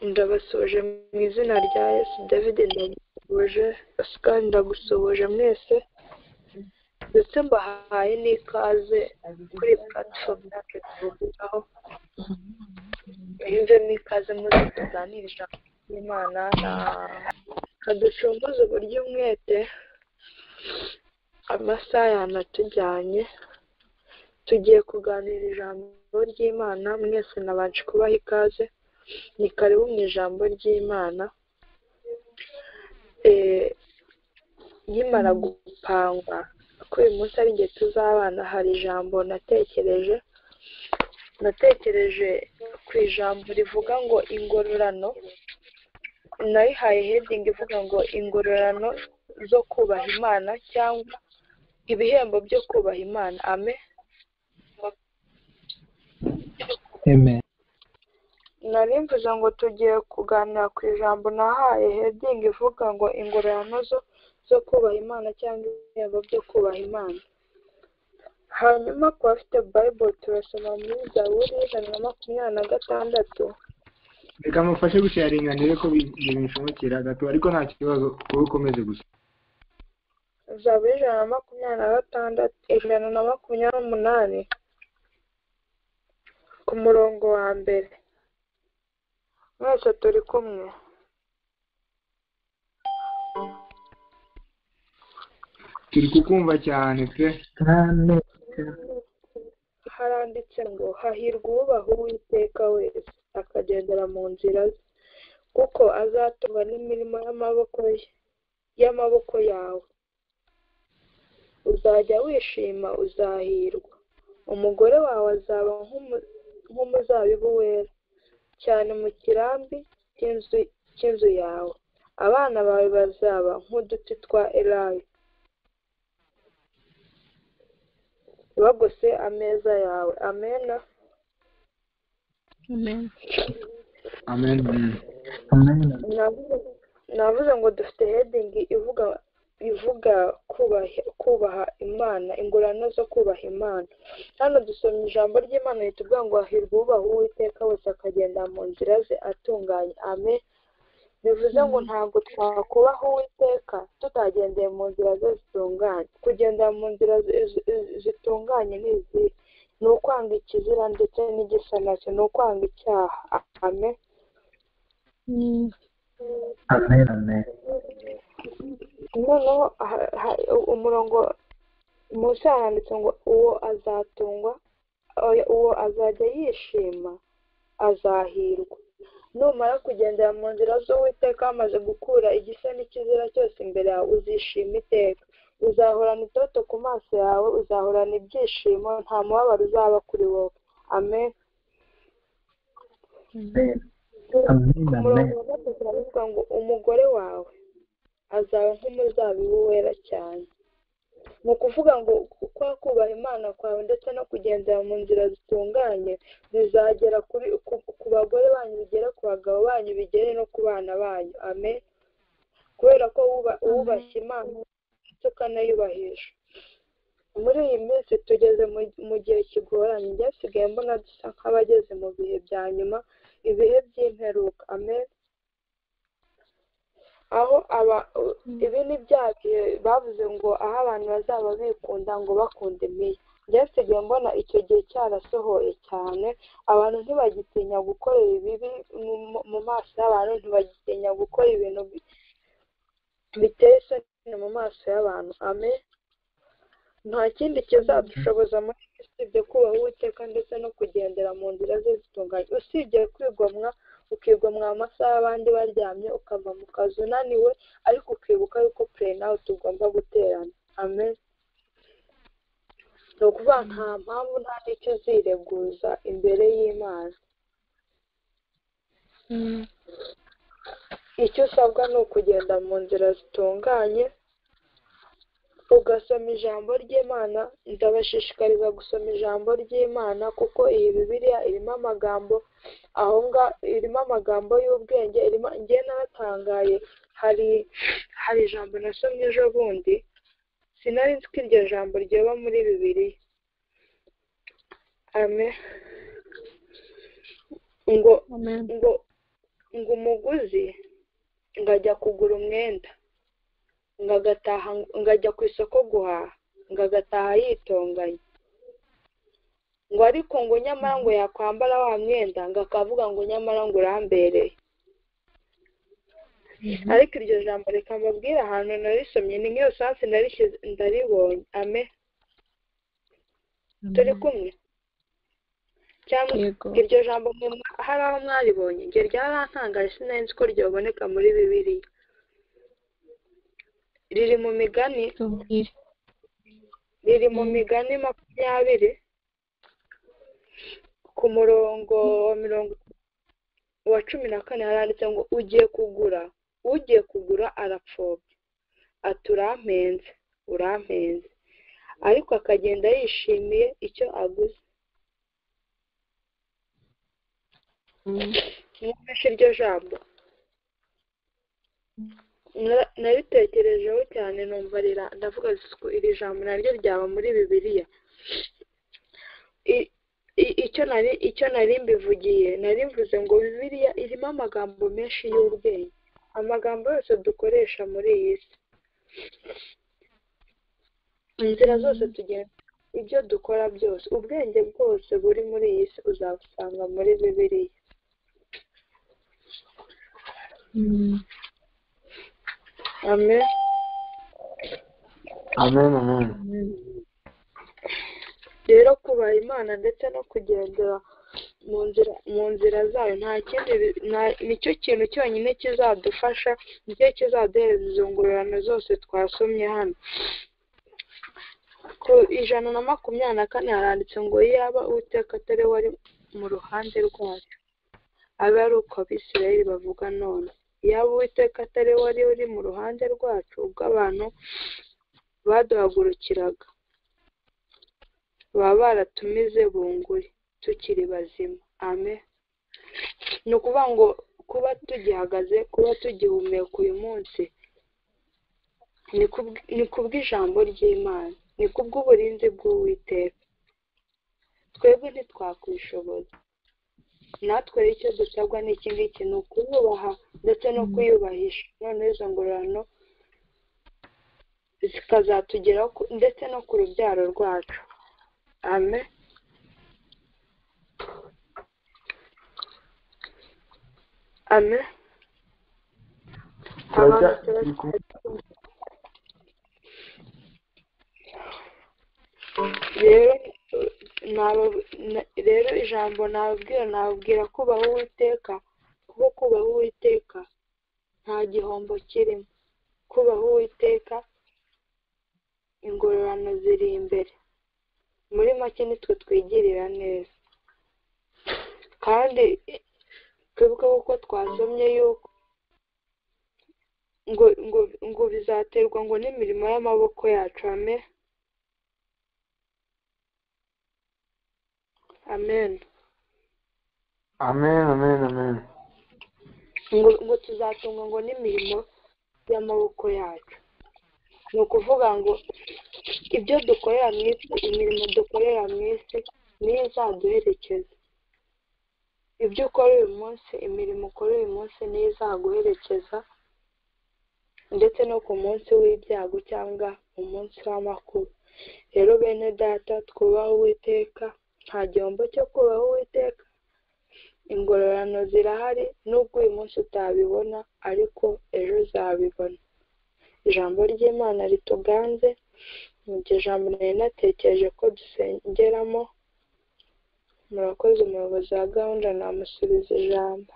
Ndabasoje mu izina rya Yesu. David ndagusoje, Pascal ndagusoje mwese, ndetse mbahaye n'ikaze kuri platform yacu tuvugaho. Yumvemo ikaze muze tuganire ijambo ry'Imana na kaducunguze uburyo umwete. Amasaha yanatujyanye, tugiye kuganira ijambo ry'Imana. Mwese nabanje kubaha ikaze, ni karibu mu ijambo ry'Imana. Nkimara gupangwa ko uyu munsi ari igihe tuzabana, hari ijambo natekereje ku ijambo rivuga ngo ingororano. Nayihaye heading ivuga ngo ingororano zo kubaha Imana cyangwa ibihembo byo kubaha Imana. Amen. Nari mvuze ngo tugiye kuganira ku ijambo nahaye heading ivuga ngo ingororano zo kubaha Imana cyangwa ibihembo byo kubaha Imana. Hanyuma ku bafite Bible turasoma muri Zaburi 126. Reka mufashe gusharinganire ko bishobokera gato, ariko nta kibazo wowe ukomeze gusa. Zaburi 126 128 ku murongo wa mbere. Mwese turi kumwe? Turi kukumva cyane pe. Haranditse ngo hahirwa uwubaha Uwiteka wese akagendera mu nzira ze, kuko azatungwa n'imirimo y'amaboko yawe. Uzajya wishima, uzahirwa. Umugore wawe azaba nk'umuzabibu wera cyane mu kirambi cy'inzu yawe. Abana bawe bazaba nk'uduti twa elayo bagose ameza yawe. Amena. Amen. Navuze ngo dufite heading ivuga kubaha Imana, ingororano zo kubaha Imana. Hano dusomye ijambo ry'Imana ritubwira ngo hahirwa uwubaha Uwiteka wese akagenda mu nzira ze atunganye. Amen. Bivuze ngo ntabwo twakubaha Uwiteka tutagendeye mu nzira ze zitunganye. Kugendera mu nzira zitunganye ni izi: ni ukwanga ikizira ndetse n'igisa nacyo, ni ukwanga icyaha. Amen. Amen. Noneho umurongo munsi handitse ngo uwo azajya yishima, azahirwa. Numara kugendera mu nzira z'Uwiteka wamaze gukura igisa n'ikizira cyose imbere yawe, uzishima iteka. Uzahorana itoto ku maso yawe, uzahorana ibyishimo, nta mubabaro uzaba kuri wowe. Amen. Ku murongo wa gatatu haravuga ngo umugore wawe azaba nk'umuzabibu wera cyane. Ni ukuvuga ngo kwa kubaha Imana kwawe ndetse no kugendera mu nzira zitunganye bizagera ku bagore banyu, bigere ku bagabo banyu, bigere no ku bana banyu. Amen. Kubera ko wubashye Imana ndetse ukanayubahisha. Muri iyi minsi tugeze mu gihe kigoranye. Njye nsigaye mbona dusa nk'abageze mu bihe bya nyuma, ibihe by'imperuka. Amen. Aho ibi ni bya bihe bavuze ngo aho abantu bazaba bikunda ngo bakunda imiya. Njye nsigaye mbona icyo gihe cyarasohoye cyane. Abantu ntibagitinya gukorera ibibi mu maso y'abantu, ntibagitinya gukora ibintu biteye isoni mu maso y'abantu. Amen. Nta kindi kizadushoboza muri iki usibye kubaha Uwiteka ndetse no kugendera mu nzira ze zitunganye. Usibye ukigomwa amasaha abandi baryamye, ukava mu kazi unaniwe, ariko ukibuka yuko pray nawe tugomba guterana. Amen. Ni ukuvuga nta mpamvu, nta n'icyo uzireguza imbere y'Imana. Icyo usabwa ni ukugenda mu nzira zitunganye, ugasoma ijambo ry'Imana. Ndabashishikariza gusoma ijambo ry'Imana kuko iyi Bibiliya irimo amagambo irimo amagambo y'ubwenge. Njye naratangaye, hari ijambo nasomye ejo bundi, sinari nzi ko iryo jambo ryoba muri Bibiliya. Amen. ngo ngo umuguzi ngo ajya kugura umwenda ngo agataha ngo ajya ku isoko guhaha ngo agataha yitonganya ngo ariko ngo nyamara ngo yakwambara wa mwenda ngo akavuga ngo nyamara ngo urambereye. ariko iryo jambo reka mbabwire ahantu narisomye ni nk'iyo sansi ndaribonye. ame turi kumwe cyangwa iryo jambo hari aho mwaribonye? njye ryarantangaje sinari nzi ko ryaboneka muri Bibiliya. riri mu migani 20 ku murongo wa 14 haranditse ngo ugiye kugura arapfobya ati urampenze ariko akagenda yishimiye icyo aguze. mwumvishe iryo jambo? naritekerejeho cyane numva ndavuga iri jambo naryo ryaba muri Bibiliya. icyo nari mbivugiye nari mvuze ngo Bibiliya irimo amagambo menshi y'ubwenge, amagambo yose dukoresha muri iyi si, inzira zose tugenda, ibyo dukora byose, ubwenge bwose buri muri iyi si uzabusanga muri Bibiliya. amen amen amen. rero kubaha Imana ndetse no kugendera mu nzira zayo nta kindi nicyo kintu cyonyine kizadufasha, nicyo kizaduhereza izo ngororano zose twasomye hano. ku 124 haranditse ngo yaba Uwiteka atari wari mu ruhande rwacu, abe ari uko Abisirayeli bavuga none. yaba Uwiteka atari wari uri mu ruhande rwacu ubwo abantu baduhagurukiraga, baba baratumize bunguri tukiri bazima. amen. ni ukuvuga ngo kuba tugihagaze, kuba tugihumeka uyu munsi ni kubw'ijambo ry'Imana, ni kubw'uburinzi bw'Uwiteka. twebwe ntitwakwishoboza. natwe icyo dusabwa ni iki ngiki, ni ukuyubaha ndetse no kuyubahisha, none izo ngororano zikazatugeraho ndetse no ku rubyaro rwacu. amen. amen. rero ijambo nababwira kubaha Uwiteka, kuko kubaha Uwiteka nta gihombo kirimo. kubaha Uwiteka ingororano ziri imbere. muri make nitwe twigirira neza, kandi twibuke kuko twasomye yuko ngo bizaterwa ngo n'imirimo y'amaboko yacu. amen amen amen amen amen. ngo tuzatungwa ngo n'imirimo y'amaboko yacu. ni ukuvuga ngo ibyo dukorera mu isi, imirimo dukorera mu isi niyo izaduherekeza. ibyo ukora uyu munsi, imirimo ukora uyu munsi niyo izaguherekeza, ndetse no ku munsi w'ibyago cyangwa umunsi w'amakuba. rero bene data, twubahe Uwiteka, nta gihombo cyo kubaha Uwiteka. ingororano zirahari, nubwo uyu munsi utabibona ariko ejo uzabibona. ijambo ry'Imana rituganze. iryo jambo nari natekereje ko dusengeramo. murakoze. umuyobozi wa gahunda namusubiza ijambo.